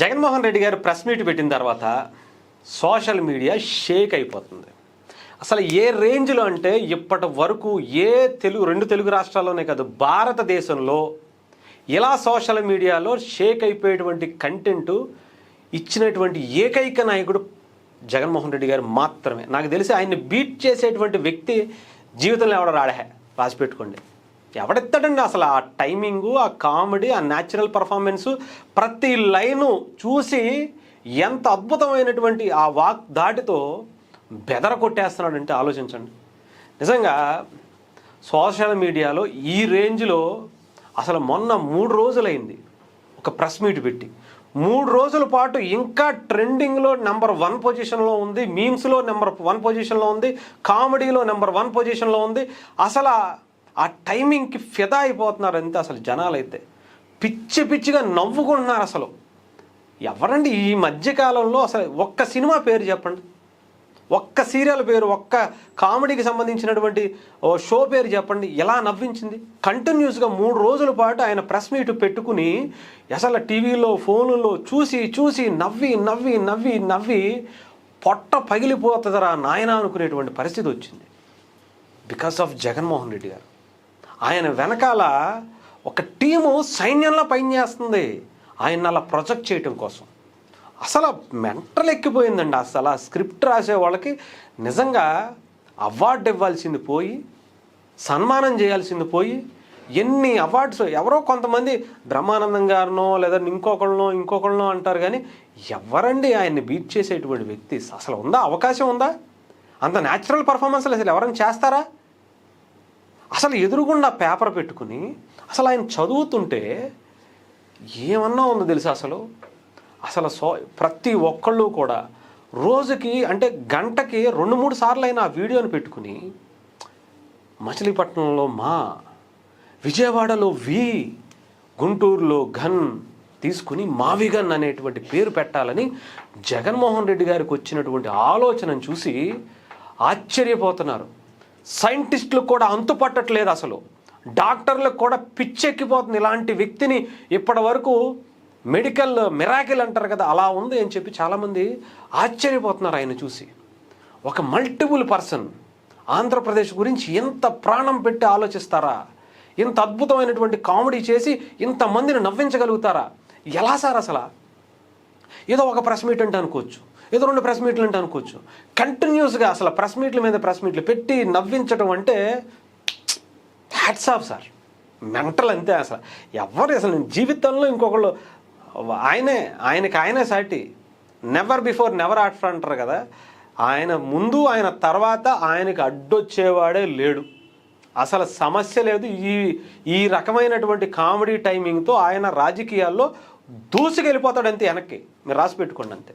జగన్మోహన్ రెడ్డి గారు press meet పెట్టిన తర్వాత సోషల్ మీడియా షేక్ అయిపోతుంది. అసలు ఏ రేంజ్లో అంటే ఇప్పటి వరకు రెండు తెలుగు రాష్ట్రాల్లోనే కాదు, భారతదేశంలో ఇలా సోషల్ మీడియాలో షేక్ అయిపోయేటువంటి కంటెంట్ ఇచ్చినటువంటి ఏకైక నాయకుడు జగన్మోహన్ రెడ్డి గారు మాత్రమే. నాకు తెలిసి ఆయన్ని బీట్ చేసేటువంటి వ్యక్తి జీవితంలో ఎవడో రాసి పెట్టుకోండి. ఎవడెత్తాడండి అసలు ఆ టైమింగు, ఆ కామెడీ, ఆ న్యాచురల్ పర్ఫార్మెన్సు, ప్రతి లైను చూసి ఎంత అద్భుతమైనటువంటి ఆ వాక్ దాటితో బెదర కొట్టేస్తున్నాడంటే ఆలోచించండి. నిజంగా సోషల్ మీడియాలో ఈ రేంజ్లో అసలు మొన్న 3 రోజులైంది ఒక ప్రెస్ మీట్ పెట్టి, 3 రోజుల పాటు ఇంకా ట్రెండింగ్లో నెంబర్ 1 పొజిషన్లో ఉంది, మీమ్స్లో నెంబర్ 1 పొజిషన్లో ఉంది, కామెడీలో నెంబర్ 1 పొజిషన్లో ఉంది. అసలు ఆ టైమింగ్కి ఫిదా అయిపోతున్నారు అంతే. అసలు జనాలు అయితే పిచ్చి పిచ్చిగా నవ్వుకుంటున్నారు. అసలు ఎవరండి ఈ మధ్యకాలంలో అసలు ఒక్క సినిమా పేరు చెప్పండి, ఒక్క సీరియల్ పేరు, ఒక్క కామెడీకి సంబంధించినటువంటి షో పేరు చెప్పండి, ఎలా నవ్వించింది. కంటిన్యూస్గా 3 రోజుల పాటు ఆయన ప్రెస్ మీట్ పెట్టుకుని అసలు టీవీలో ఫోన్లో చూసి చూసి నవ్వి నవ్వి నవ్వి నవ్వి పొట్ట పగిలిపోతుందరా నాయన అనుకునేటువంటి పరిస్థితి వచ్చింది. బికాస్ ఆఫ్ జగన్మోహన్ రెడ్డి గారు. ఆయన వెనకాల ఒక టీము సైన్యంలో పనిచేస్తుంది ఆయన అలా ప్రొజెక్ట్ చేయటం కోసం. అసలు మెంటల్ ఎక్కిపోయిందండి. అసలు ఆ స్క్రిప్ట్ రాసే వాళ్ళకి నిజంగా అవార్డు ఇవ్వాల్సింది పోయి, సన్మానం చేయాల్సింది పోయి, ఎన్ని అవార్డ్స్. ఎవరో కొంతమంది బ్రహ్మానందం గారినో లేదా ఇంకొకళ్ళనో అంటారు, కానీ ఎవరండి ఆయన్ని బీట్ చేసేటువంటి వ్యక్తి? అసలు ఉందా? అవకాశం ఉందా? అంత న్యాచురల్ పర్ఫార్మెన్స్లు అసలు ఎవరైనా చేస్తారా? అసలు ఎదురుగుండా పేపర్ పెట్టుకుని అసలు ఆయన చదువుతుంటే ఏమన్నా ఉందో తెలుసా? అసలు ప్రతి ఒక్కళ్ళు కూడా రోజుకి అంటే గంటకి 2-3 సార్లు అయినా ఆ వీడియోని పెట్టుకుని మచిలీపట్నంలో మా, విజయవాడలో వి, గుంటూరులో ఘన్ తీసుకుని మావిగన్ అనేటువంటి పేరు పెట్టాలని జగన్మోహన్ రెడ్డి గారికి వచ్చినటువంటి ఆలోచనను చూసి ఆశ్చర్యపోతున్నారు. సైంటిస్టులకు కూడా అంతుపట్టట్లేదు. అసలు డాక్టర్లకు కూడా పిచ్చెక్కిపోతుంది. ఇలాంటి వ్యక్తిని ఇప్పటి వరకు మెడికల్ మిరాకిల్ అంటారు కదా, అలా ఉంది అని చెప్పి చాలామంది ఆశ్చర్యపోతున్నారు ఆయన చూసి. ఒక మల్టిపుల్ పర్సన్ ఆంధ్రప్రదేశ్ గురించి ఎంత ప్రాణం పెట్టి ఆలోచిస్తారా? ఇంత అద్భుతమైనటువంటి కామెడీ చేసి ఇంతమందిని నవ్వించగలుగుతారా? ఎలా సార్? అసలు ఏదో ఒక ప్రెస్ మీట్ అంటే అనుకోవచ్చు, ఏదో 2 ప్రెస్ మీట్లు అంటే అనుకోవచ్చు. కంటిన్యూస్గా అసలు ప్రెస్ మీట్ల మీద ప్రెస్ మీట్లు పెట్టి నవ్వించడం అంటే హ్యాట్స్ ఆఫ్ సార్. మెంటల్ అంతే. అసలు జీవితంలో ఇంకొకళ్ళు ఆయనకి సాటి. నెవర్ బిఫోర్ నెవర్ ఆఫ్టర్ అంటారు కదా, ఆయన ముందు ఆయన తర్వాత ఆయనకి అడ్డొచ్చేవాడే లేడు. అసలు సమస్య లేదు. ఈ రకమైనటువంటి కామెడీ టైమింగ్తో ఆయన రాజకీయాల్లో దూసుకెళ్ళిపోతాడంతే వెనక్కి. మీరు రాసి పెట్టుకోండి అంతే.